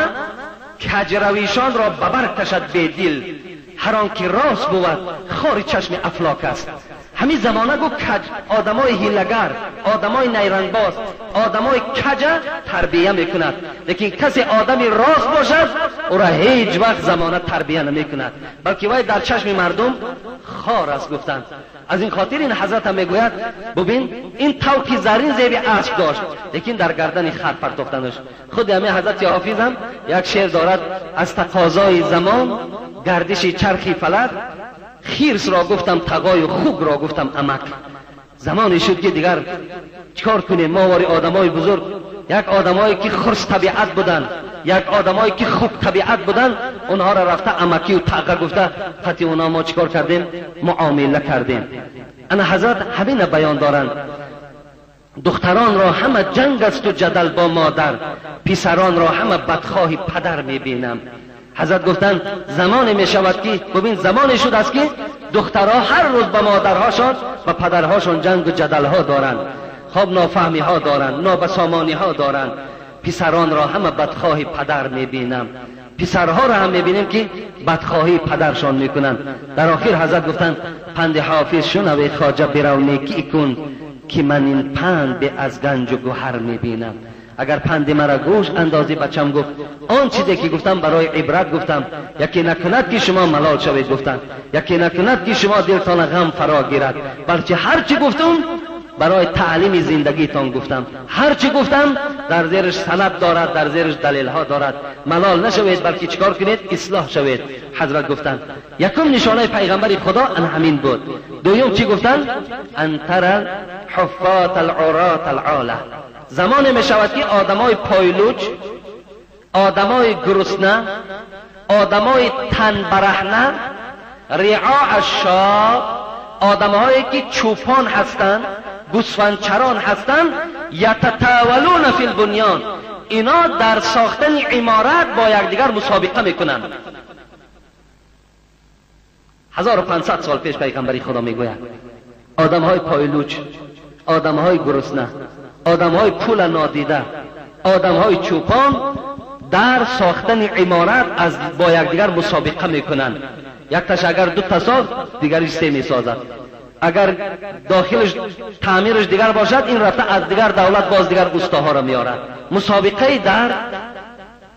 کجرویشان را ببر کشد بیدیل، هر آن که راست بود خار چشم افلاک است. همین زمانه گو کج، آدمای هیلگر، آدمای نیرنگباز، آدمای کج تربیه میکند، لیکن کسی آدمی راست باشد او را هیچ وقت زمانه تربیه نمیکند، بلکه وای در چشم مردم خار است. گفتند از این خاطر این حضرت هم میگوید ببین این طوق زرین زیب اسب داشت، لیکن در گردن خر پرتافتنش. خود همین حضرت حافظ هم یک شعر دارد: از تقاضای زمان گردش چرخی فلک، خیرس را گفتم تقای خوب را گفتم امک. زمانی شد که دیگر چیکار کنیم؟ ما واری آدمای بزرگ، یک آدمایی که خرس طبیعت بودن، یک آدمایی که خوب طبیعت بودن، اونها را رفته امکی و تقه گفته، خطی اونها ما چیکار کردیم؟ معامله کردیم. انا حضرت همین بیان دارند: دختران را همه جنگ است و جدل با مادر، پسران را همه بدخواهی پدر میبینم. حضرت گفتند زمانی می شود که ببین زمانی شد است که دخترها هر روز با مادرهاشون و پدرهاشون جنگ و جدل ها دارند، خواب نافهمی ها دارند، نابسامانی ها دارند. پسران را همه بدخواهی پدر می بینم. پسرها را هم می بینیم که بدخواهی پدرشان می کنند. در آخر حضرت گفتند پند حافظ شنو خواجه برو نیکی کن، که من این پند به از گنج و گوهر می بینم. اگر پند مرا گوش اندازی بچم گفت، آن چیزی که گفتم برای عبرت گفتم، یکی نکند که شما ملال شوید گفتم، یکی نکند که شما دلتان غم فرا گیرد، بلکه هر چی گفتم برای تعلیم زندگیتان گفتم، هر چی گفتم در زیرش سند دارد، در زیرش دلیل ها دارد. ملال نشوید بلکه چیکار کنید؟ اصلاح شوید. حضرت گفتند یکم نشانه پیغمبر خدا ان همین بود. دوم چی گفتند؟ انتر حفات العرات العاله، زمانی می شود که آدمای پایلوچ، آدمای گرسنه، آدمای تن برهنه، رعاء الشاء، آدمهایی که چوپان هستند، گوسفندچران هستند، یتطاولون فی البنیان، اینا در ساختن عمارت با یکدیگر مسابقه میکنند. 1500 سال پیش پیغمبری خدا میگوید آدمهای پایلوچ، آدمهای گرسنه، آدمهای پول نادیده، آدمهای چوپان در ساختن عمارت از با یکدیگر مسابقه میکنند. یک تاش اگر 2 تا ساخت، دیگرش 3 میسازد. اگر داخلش تعمیرش دیگر باشد، این رفته از دیگر دولت باز دیگر اوستاها را میارد. مسابقه در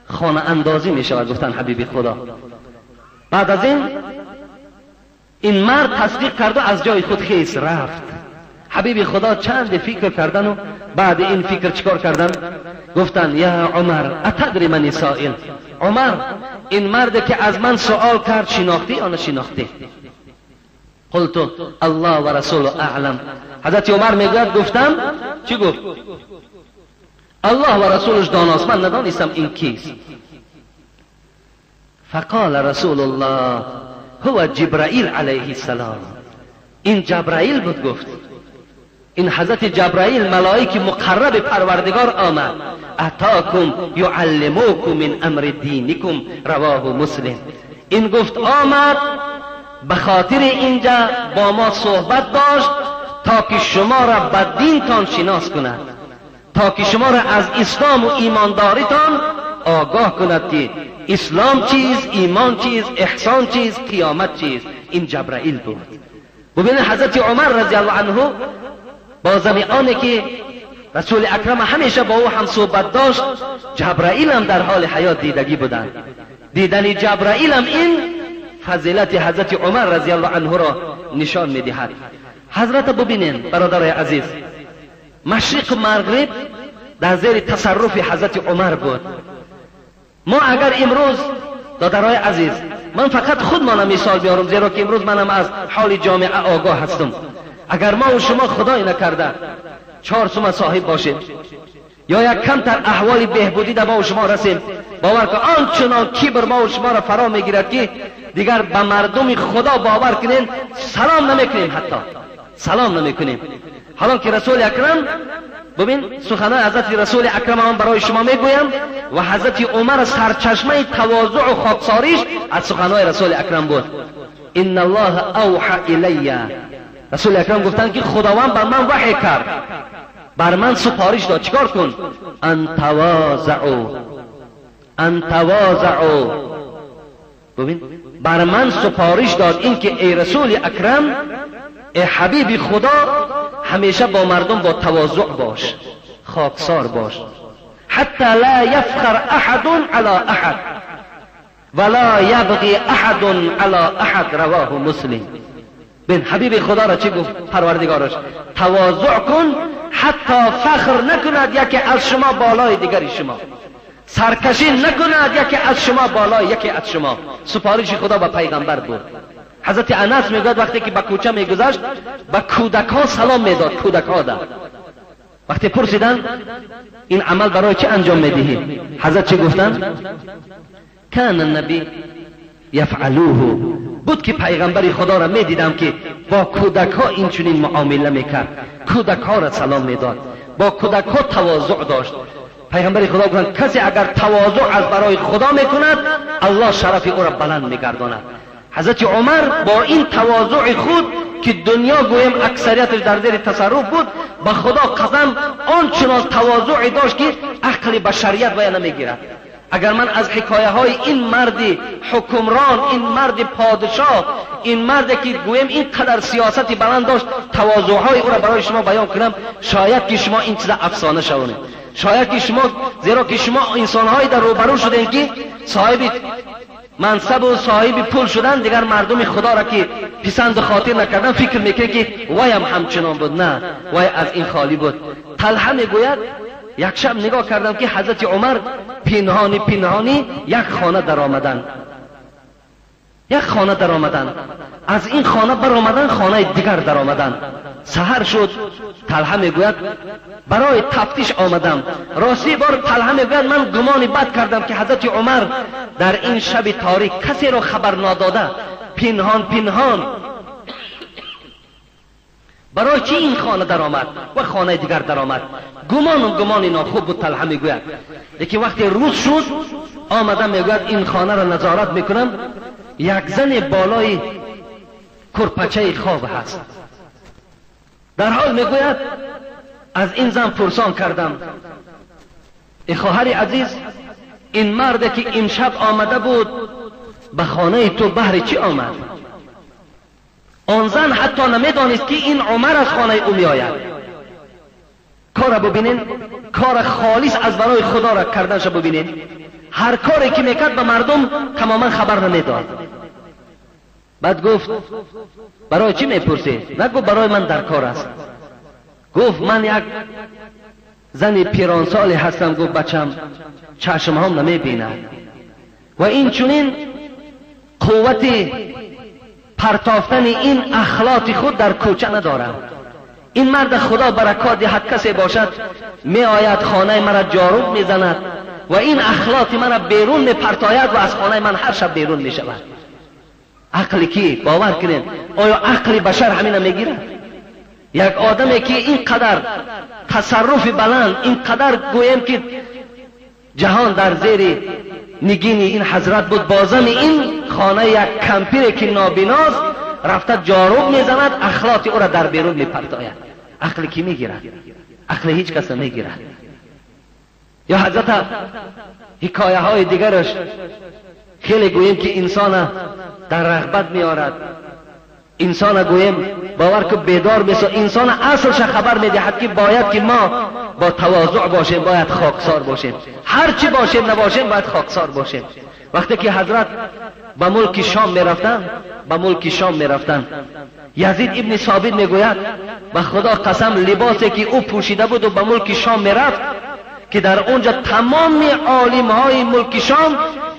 خانه اندازی میشود گفتن حبیب خدا. بعد از این مرد تصدیق کرد و از جای خود خیز رفت. حبیب خدا چند فکر کردن و بعد این فکر چیکار کردن؟ گفتن یا عمر اتدری من سائل، عمر این مرد که از من سوال کرد شناختی یا نشناختی؟ قلت الله و رسول اعلم. حضرت عمر میگوید گفتم چی گفت؟ الله و رسولش داناست، من ندانستم این کیست. فقال رسول الله هو جبرائیل علیه السلام، این جبرائیل بود. گفت این حضرت جبرائیل ملائک مقرب پروردگار آمد. اتاکم یعلموکم من امر دینکم، رواه مسلم. این گفت آمد به خاطر اینجا با ما صحبت داشت تا که شما را به دینتان شناس کند، تا که شما را از اسلام و ایمانداریتان آگاه کند که اسلام چیز، ایمان چیز، احسان چیز، قیامت چیز. این جبرائیل بود. ببین حضرت عمر رضی الله عنه با زمانی که رسول اکرم همیشه با او هم صحبت داشت، جبرائیل هم در حال حیات دیدگی بودند. دیدن جبرائیل هم این فضیلت حضرت عمر رضی الله عنه را نشان میدهد. حضرت ببینین برادرای عزیز، مشرق و مغرب در زیر تصرف حضرت عمر بود. ما اگر امروز دادرای عزیز، من فقط خودمانم مثال بیارم زیرا که امروز منم از حال جامعه آگاه هستم. اگر ما و شما خدای نکرده 4 سوم صاحب باشیم یا یک کمتر احوال بهبودی در ما و شما رسیم، باور کن آنچنان کبر ما و شما را فرا میگیرد که دیگر به مردم خدا باور کنین سلام نمیکنیم، حتی سلام نمیکنیم. حالا که رسول اکرم، ببین سخنان حضرت رسول اکرم من برای شما میگویم و حضرت عمر سرچشمه تواضع و خاکساریش از سخنان رسول اکرم بود. ان الله اوحى الی، رسول اکرم گفتن که خداوند بر من وحی کرد، بر من سفارش داد چیکار کن؟ ان تواضعوا. ببین بر من سفارش داد این که ای رسول اکرم، ای حبیب خدا، همیشه با مردم با تواضع باش، خاکسار باش. حتی لا یفخر احد علی احد ولا یبغی احد علی احد، رواه مسلم. بین حبیب خدا را چی گفت پروردگارش؟ تواضع کن حتی فخر نکند یکی از شما بالای دیگری شما، سرکشی نکند یکی از شما بالای یکی از شما. سفارش خدا به پیغمبر بود. حضرت انس میگوید وقتی که به کوچه میگذشت به کودکان سلام میداد. کودکان دا وقتی پرسیدن این عمل برای چه انجام میدهی، حضرت چه گفتن؟ کان النبی یفعلوه، بود که پیغمبری خدا را میدیدم که با کودکان این چنین معامله میکرد، کودکان را سلام میداد، با کودکان تواضع داشت. پیغمبری خدا گفتند کسی اگر تواضع از برای خدا میکند الله شرف او را بلند میگرداند. حضرت عمر با این تواضع خود که دنیا گویم اکثریتش در زیر تصرف بود، به خدا قسم آنچنان تواضع داشت که عقل بشریت وی نمیگیرد. اگر من از حکایه های این مرد حکمران، این مرد پادشاه، این مرد که گویم این قدر سیاستی بلند داشت، تواضع های او را برای شما بیان کنم، شاید که شما این چیز افسانه شوانید. شاید که شما، زیرا که شما انسان های در روبرو شدین که صاحب منصب و صاحب پول شدن، دیگر مردم خدا را که پسند خاطر نکردن فکر میکنه که وی هم همچنان بود. نه، وی از این خالی بود. طلحه میگوید یک شب نگاه کردم که حضرت عمر پنهانی پنهانی یک خانه در آمدن، یک خانه در آمدن، از این خانه بر آمدن خانه دیگر در آمدن. سحر شد. طلحه میگوید برای تفتیش آمدم. راستی بار طلحه میگوید من گمانی بد کردم که حضرت عمر در این شب تاریک کسی را خبر نداده، پنهان پنهان برای چی این خانه در آمد و خانه دیگر در آمد. گمانی ناخوب بود. طلحه میگوید لیکن وقتی روز شد آمدم میگوید این خانه را نظارت میکنم، یک زن بالای کرپچه خواب هست. در حال میگوید از این زن پرسان کردم ای خواهر عزیز، این مرد که امشب آمده بود به خانه تو بهر چی آمد؟ آن زن حتی نمیدانست که این عمر از خانه او می آید. کار ببینین، کار خالص از برای خدا را کردنش ببینین. هر کاری که میکرد به مردم تماما خبر نمیداد. بعد گفت برای چی میپرسی؟ نگفت برای من در کار است. گفت من یک زن پیران سالی هستم. گفت بچم چشم هم نمیبیند و این چونین قوت پرتافتن این اخلاط خود در کوچه ندارم. این مرد خدا برکات دهد کسی باشد می آید خانه مرا جاروب می زند و این اخلاط مرا بیرون می پرتاید و از خانه من هر شب بیرون می شود. عقلی کی؟ باور کنین آیا عقل بشر همین میگیره؟ یک آدمی که اینقدر تصرف بلند، اینقدر گویم که جهان در زیر نگین این حضرت بود، بازم این خانه یک کمپیر که نابیناست رفته جاروب میزند اخلاط او را در بیرون میپرتاید. عقل کی میگیرد؟ عقل هیچ کس نمیگیرد. یا حضرت حکایه های دیگرش خیلی گوییم که انسان در رغبت میارد، انسان گویم باور که بیدار بسا، انسان اصلش خبر میدهد که باید که ما با تواضع باشیم، باید خاکسار باشیم، هر چی باشیم نباشیم باید خاکسار باشیم. وقتی که حضرت به ملک شام میرفتن یزید ابن ثابت میگوید به خدا قسم لباسی که او پوشیده بود و به ملک شام میرفت که در اونجا تمام عالم های ملک شام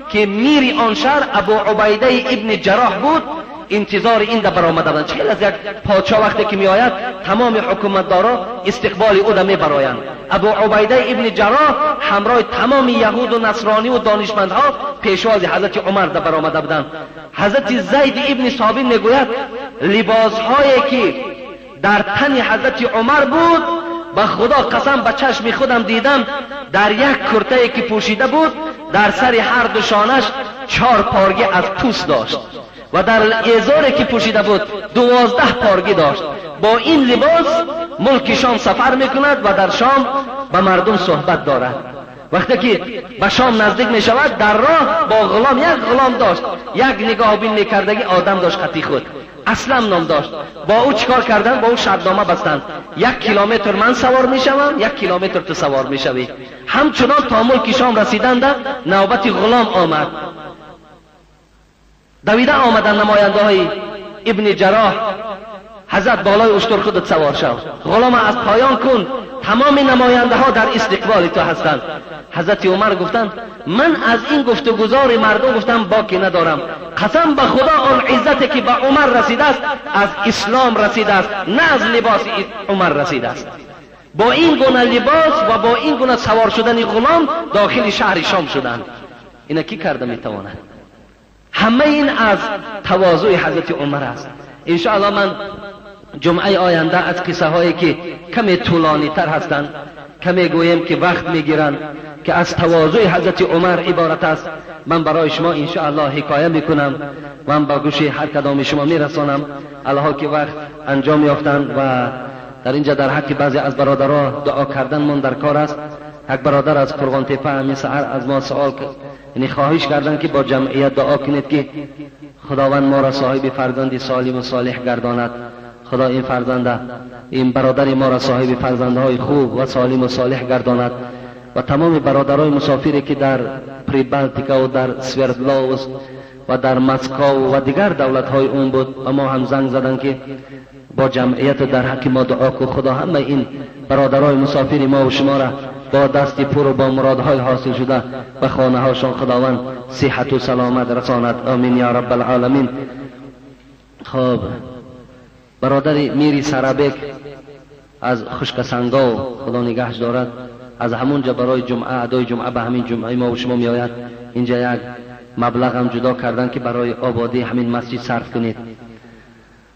که میری آن شهر ابو عبیده ابن جراح بود انتظار این در برآمده بودند. چه از یک پادشاه وقتی که می آید تمام حکومتدارا استقبال او را می برآیند. ابو عبیده ابن جراح همراه تمام یهود و نصرانی و دانشمندها پیشواز حضرت عمر در برآمده بودند. حضرت زید ابن ثابت میگوید لباسهایی که در تن حضرت عمر بود به خدا قسم به چشم خودم دیدم، در یک کرته که پوشیده بود در سر هر دو شانش 4 پارگی از توس داشت و در ازاری که پوشیده بود 12 پارگی داشت. با این لباس ملک شام سفر میکند و در شام به مردم صحبت دارد. وقتی که به شام نزدیک می شود در راه با غلام، یک غلام داشت، یک نگاه بین میکردگی آدم داشت خطی خود، اسلم نام داشت. با او چیکار کردن؟ با او شرطنامه بستند 1 کیلومتر من سوار میشوم، 1 کیلومتر تو سوار میشوی. همچنان تا ملک شام رسیدند نوبت غلام آمد. دویده آمدن نماینده های ابن جراح، حضرت بالای اشتر خودت سوار شو، غلام از پایان کن، تمام نماینده ها در استقبال تو هستند. حضرت عمر گفتند من از این گفتگوزار مردم گفتم باکی ندارم، قسم به خدا آن عزتی که به عمر رسیده است از اسلام رسیده است، نه از لباس عمر رسیده است. با این گونه لباس و با این گونه سوار شدن غلام داخل شهر شام شدند. اینا کی کرده میتواند؟ همه این از تواضع حضرت عمر است. انشاءالله من جمعه آینده از قصه هایی که کمی طولانی تر هستند، کمی گویم که وقت میگیرند، که از تواضع حضرت عمر عبارت است، من برای شما انشاءالله حکایه میکنم و من با گوش هر کدام شما میرسانم. الله که وقت انجام یافتند و در اینجا در حق بعضی از برادرها دعا کردن من در کار است. یک برادر از قرغان تپه همین سحر از ما سوال یعنی خواهش کردن که با جمعیت دعا کنید که خداوند ما را صاحب فرزندی سالم و صالح گرداند. خدا این فرزند، این برادر ما را صاحب فرزندهای خوب و سالم و صالح گرداند و تمام برادرای مسافری که در پریبالتیکا و در سوردلاوس و در مسکو و دیگر دولت‌های اون بود و ما هم زنگ زدن که با جمعیت در حق ما دعا کو خدا همه این برادرای مسافر ما و شما را با دست پر و با مرادهای حاصل شده و خانه هاشون خداوند صحت و سلامت رساند. آمین یا رب العالمین. خب برادر میری سرابک از خشکسنگا خدا نگهش دارد، از همونجا برای جمعه ادای جمعه به همین جمعه ما و شما میآید. اینجا یک مبلغ هم جدا کردن که برای آبادی همین مسجد صرف کنید.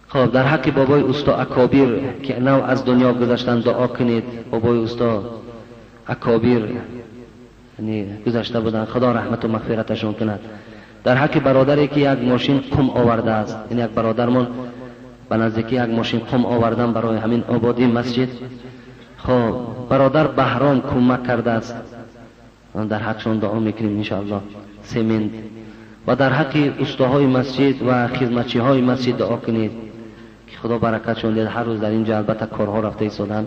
خب در حق بابای استا اکابر که نو از دنیا گذشتن دعا کنید. بابای استا اکابر یعنی گذشته بودن، خدا رحمت و مغفرتشون کند. در حق برادری که یک ماشین قم آورده است، یعنی یک برادرمون به نزدیکی یک ماشین قم آوردن برای همین آبادی مسجد. خب برادر بهرام کمک کرده است، در حقشون دعا میکنیم انشاءالله. سمنت و در حق استاهای مسجد و خدمتچی های مسجد دعا کنید که خدا برکتشون دهد. هر روز در اینجا البته کارها رفته ایستادن.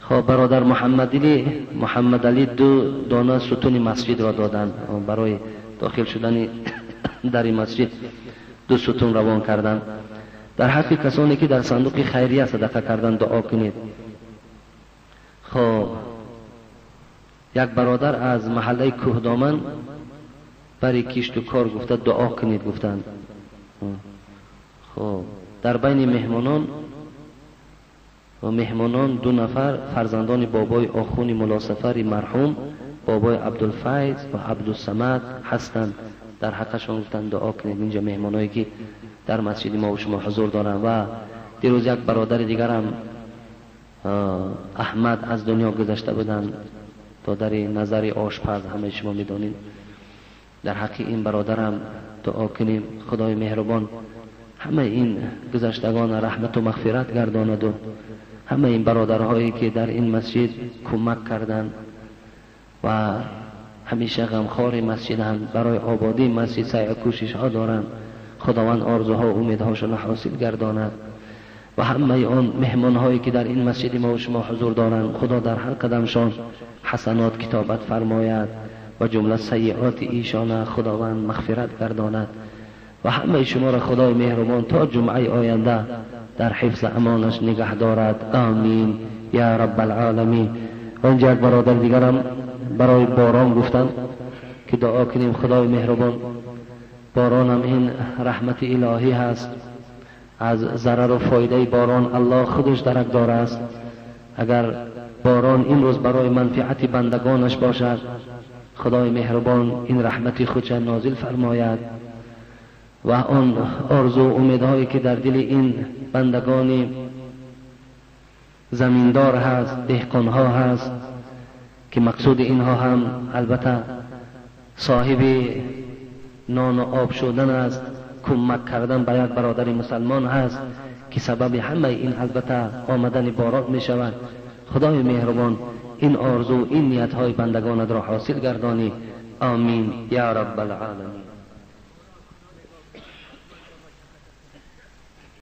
خب برادر محمد علی 2 دانه ستون مسجد را دادن، برای داخل شدن در این مسجد 2 ستون روان کردن. در حق کسانی که در صندوق خیریه صدقه کردن دعا کنید. خب یک برادر از محله کوهدامن برای کشت و کار گفته دعا کنید گفتند. خب در بین مهمانان 2 نفر فرزندان بابای آخوند ملا سفر مرحوم بابای عبدالفیض و عبدالصمد هستند، در حقشون گفتند دعا کنید. اینجا مهمانایی که در مسجد ما و شما حضور دارن. و دیروز یک برادر دیگر هم احمد از دنیا گذشته بودند، تا در نظر آشپز همه شما میدونید. در حق این برادر هم دعا کنیم خدای مهربان همه این گذشتگان رحمت و مغفرت گرداند و همه این برادرهایی که در این مسجد کمک کردند و همیشه غمخوار مسجدند، برای آبادی مسجد سعی و کوشش ها دارند. خداوند آرزوها و امیدهاشون حاصل گرداند. و همه آن مهمان هایی که در این مسجد ما و شما حضور دارند، خدا در هر قدمشان حسنات کتابت فرماید و جمله سیئات ایشان خداوند مغفرت گرداند. و همه شما را خدای مهربان تا جمعه آینده در حفظ امانش نگه دارد. آمین یا رب العالمین. و اینجا یک برادر دیگرم برای باران گفتن که دعا کنیم خدای مهربان. باران هم این رحمت الهی هست، از ضرر و فایده باران الله خودش درک داره است. اگر باران این روز برای منفعت بندگانش باشد، خدای مهربان این رحمت خودش نازل فرماید و آن آرزو و امیدهایی که در دل این بندگان زمیندار هست، دهقانها هست که مقصود اینها هم البته صاحب نان و آب شدن است، کمک کردن به یک برادر مسلمان هست که سبب همه این البته آمدن باران می شود. خدای مهربان این آرزو این نیت های بندگان را حاصل گردانی. آمین یا رب العالمین.